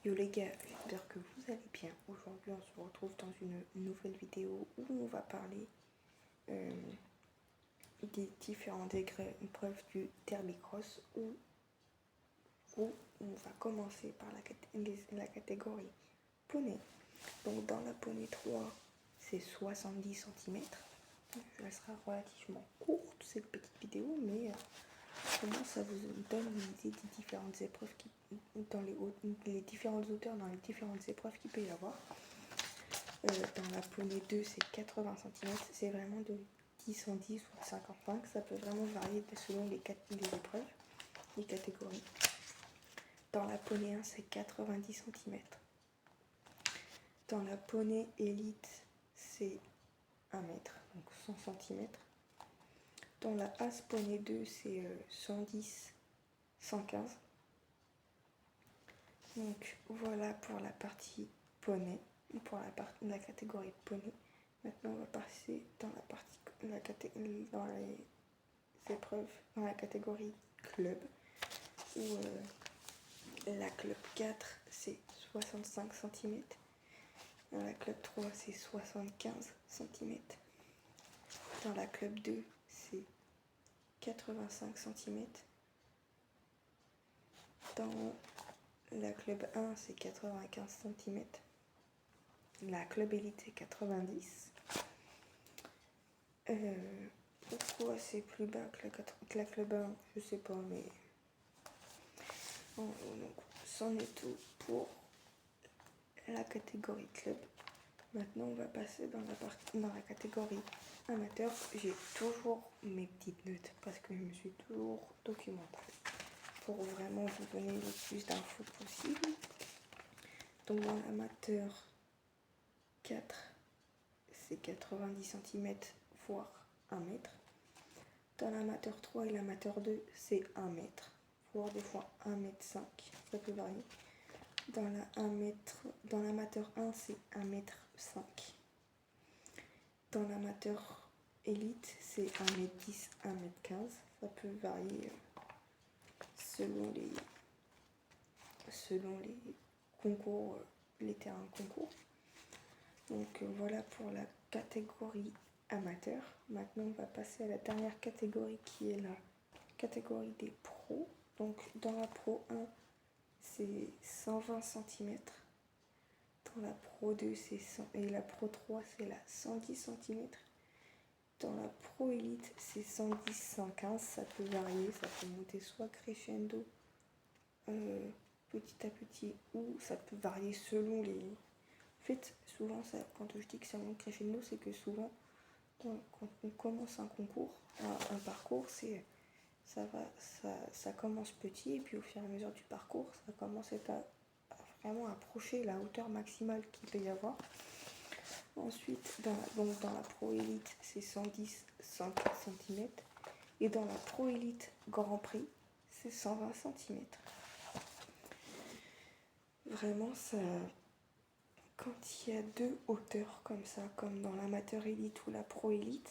Yo les gars, j'espère que vous allez bien. Aujourd'hui on se retrouve dans une nouvelle vidéo où on va parler des différentes épreuves du derby cross où on va commencer par la catégorie poney. Donc dans la poney 3 c'est 70 cm. Elle sera relativement courte cette petite vidéo, mais comment ça vous donne une idée des différentes épreuves dans les différentes hauteurs, dans les différentes épreuves qu'il peut y avoir. Dans la poney 2 c'est 80 cm, c'est vraiment de 10 en 10 ou de 55, ça peut vraiment varier selon les épreuves, les catégories. Dans la poney 1 c'est 90 cm. Dans la poney élite c'est 1 mètre, donc 100 cm. Dans la As poney 2 c'est 110, 115. Donc voilà pour la partie poney, pour la catégorie poney. Maintenant on va passer dans dans les épreuves, dans la catégorie club, où la club 4 c'est 65 cm, dans la club 3 c'est 75 cm, dans la club 2 c'est 85 cm, dans la club 1 c'est 95 cm, la club élite c'est 90. Pourquoi c'est plus bas que la club 1, je sais pas, mais donc c'en est tout pour la catégorie club. Maintenant on va passer dans la catégorie amateur. J'ai toujours mes petites notes parce que je me suis toujours documentée pour vraiment vous donner le plus d'infos possible. Donc dans l'amateur 4 c'est 90 cm voire 1 mètre. Dans l'amateur 3 et l'amateur 2 c'est 1 mètre, voire des fois 1 mètre 5, ça peut varier. Dans l'amateur 1 c'est 1 mètre 5. Dans l'amateur élite c'est 1 mètre 10, 1 mètre 15, ça peut varier selon les concours, les terrains concours. Donc voilà pour la catégorie amateur. Maintenant on va passer à la dernière catégorie qui est la catégorie des pros. Donc dans la pro 1 c'est 120 cm, dans la pro 2 c'est 100 et la pro 3 c'est la 110 cm. Dans la pro élite c'est 110, 115, ça peut varier, ça peut monter soit crescendo petit à petit, ou ça peut varier selon les... En fait, souvent, quand je dis que ça monte crescendo, c'est que souvent, quand on commence un concours, un parcours, ça commence petit, et puis au fur et à mesure du parcours, ça commence à vraiment approcher la hauteur maximale qu'il peut y avoir. Ensuite, dans la pro élite, c'est 110, 104 cm, et dans la pro élite Grand Prix, c'est 120 cm. Vraiment, ça... Quand il y a deux hauteurs comme ça, comme dans l'amateur élite ou la pro élite,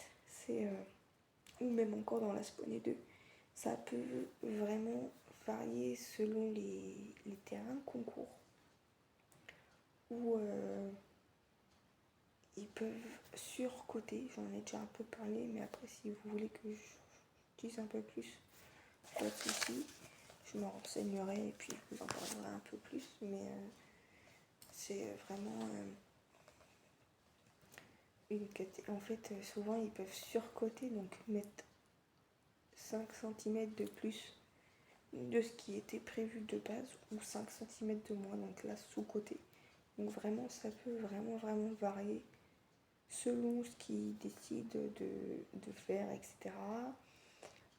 ou même encore dans la poney 2, ça peut vraiment varier selon les terrains de concours. Ou ils peuvent surcoter, j'en ai déjà un peu parlé, mais après si vous voulez que je dise un peu plus, pas de soucis, je me renseignerai et puis je vous en parlerai un peu plus, mais c'est vraiment en fait souvent ils peuvent surcoter, donc mettre 5 cm de plus de ce qui était prévu de base ou 5 cm de moins, donc là sous-côté. Donc vraiment ça peut vraiment varier selon ce qu'ils décident de faire, etc.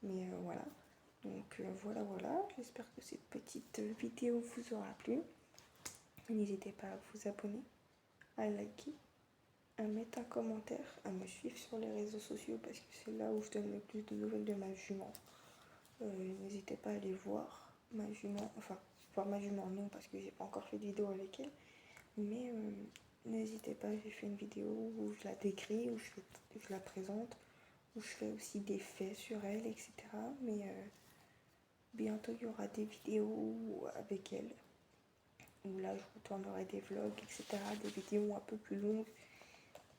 Mais voilà. Donc voilà, j'espère que cette petite vidéo vous aura plu. N'hésitez pas à vous abonner, à liker, à mettre un commentaire, à me suivre sur les réseaux sociaux parce que c'est là où je donne le plus de nouvelles de ma jument. N'hésitez pas à aller voir ma jument, enfin voir ma jument non parce que j'ai pas encore fait de vidéo avec elle, mais n'hésitez pas, j'ai fait une vidéo où je la décris, où je la présente, où je fais aussi des faits sur elle, etc. Mais bientôt il y aura des vidéos avec elle. où là je vous tournerai des vlogs, etc., des vidéos un peu plus longues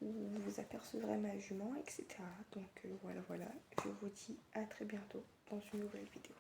où vous apercevrez ma jument, etc. Donc voilà, je vous dis à très bientôt dans une nouvelle vidéo.